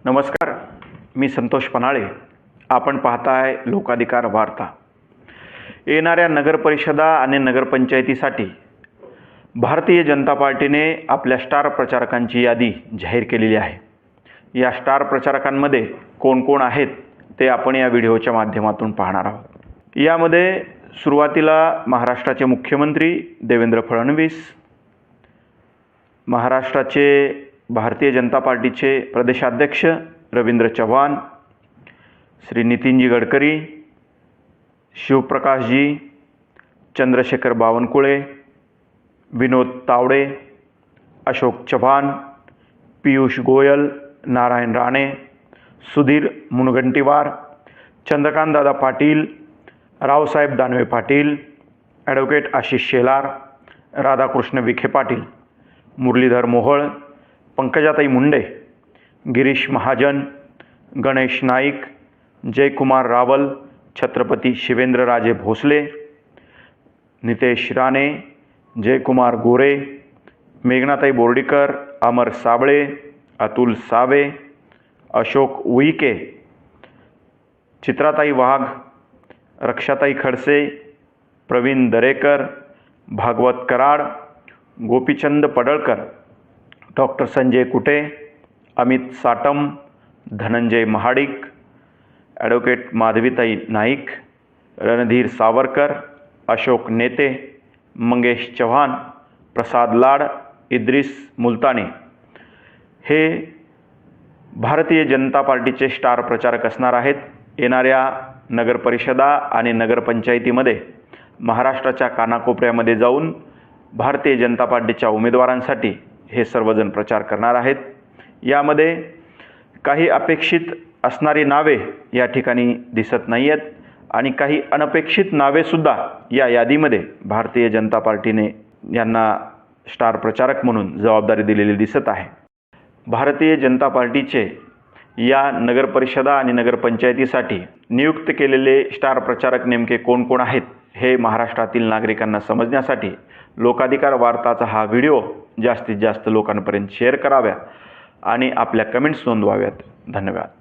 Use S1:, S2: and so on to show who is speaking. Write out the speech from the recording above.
S1: नमस्कार, मी संतोष पनाळे. आपण पाहताय लोकाधिकार वार्ता. येणाऱ्या नगरपरिषदा आणि नगरपंचायतीसाठी भारतीय जनता पार्टीने आपल्या स्टार प्रचारकांची यादी जाहीर केलेली आहे. या स्टार प्रचारकांमध्ये कोण कोण आहेत ते आपण या व्हिडिओच्या माध्यमातून पाहणार आहोत. यामध्ये सुरुवातीला महाराष्ट्राचे मुख्यमंत्री देवेंद्र फडणवीस, महाराष्ट्राचे भारतीय जनता पार्टीचे प्रदेशाध्यक्ष रवींद्र चव्हाण, श्री नितीनजी गडकरी, शिवप्रकाशजी, चंद्रशेखर बावनकुळे, विनोद तावडे, अशोक चव्हाण, पीयूष गोयल, नारायण राणे, सुधीर मुनगंटीवार, चंद्रकांतदादा पाटील, रावसाहेब दानवे पाटील, ॲडव्होकेट आशिष शेलार, राधाकृष्ण विखे पाटील, मुरलीधर मोहोळ, पंकजाताई मुंडे, गिरीश महाजन, गणेश नाईक, जयकुमार रावल, छत्रपती शिवेंद्रराजे भोसले, नितेश राणे, जयकुमार गोरे, मेघनाताई बोर्डीकर, अमर साबळे, अतुल सावे, अशोक उईके, चित्राताई वाघ, रक्षाताई खडसे, प्रवीण दरेकर, भागवत कराड, गोपीचंद पडळकर, डॉक्टर संजय कुटे, अमित साटम, धनंजय महाडिक, ॲडव्होकेट माधवीताई नाईक, रणधीर सावरकर, अशोक नेते, मंगेश चव्हाण, प्रसाद लाड, इद्रिस मुलतानी हे भारतीय जनता पार्टीचे स्टार प्रचारक असणार आहेत. येणाऱ्या नगरपरिषदा आणि नगरपंचायतीमध्ये महाराष्ट्राच्या कानाकोपऱ्यामध्ये जाऊन भारतीय जनता पार्टीच्या उमेदवारांसाठी हे सर्वजण प्रचार करणार आहेत. यामध्ये काही अपेक्षित असणारी नावे या ठिकाणी दिसत नाही आहेत आणि काही अनपेक्षित नावेसुद्धा या यादीमध्ये भारतीय जनता पार्टीने यांना स्टार प्रचारक म्हणून जबाबदारी दिलेली दिसत आहे. भारतीय जनता पार्टीचे या नगरपरिषदा आणि नगरपंचायतीसाठी नियुक्त केलेले स्टार प्रचारक नेमके कोण कोण आहेत हे महाराष्ट्रातील नागरिकांना समजण्यासाठी लोकाधिकार वार्ताचा हा व्हिडिओ जास्तीत जास्त लोकांपर्यंत शेअर कराव्या आणि आपल्या कमेंट्स नोंदवाव्यात. धन्यवाद.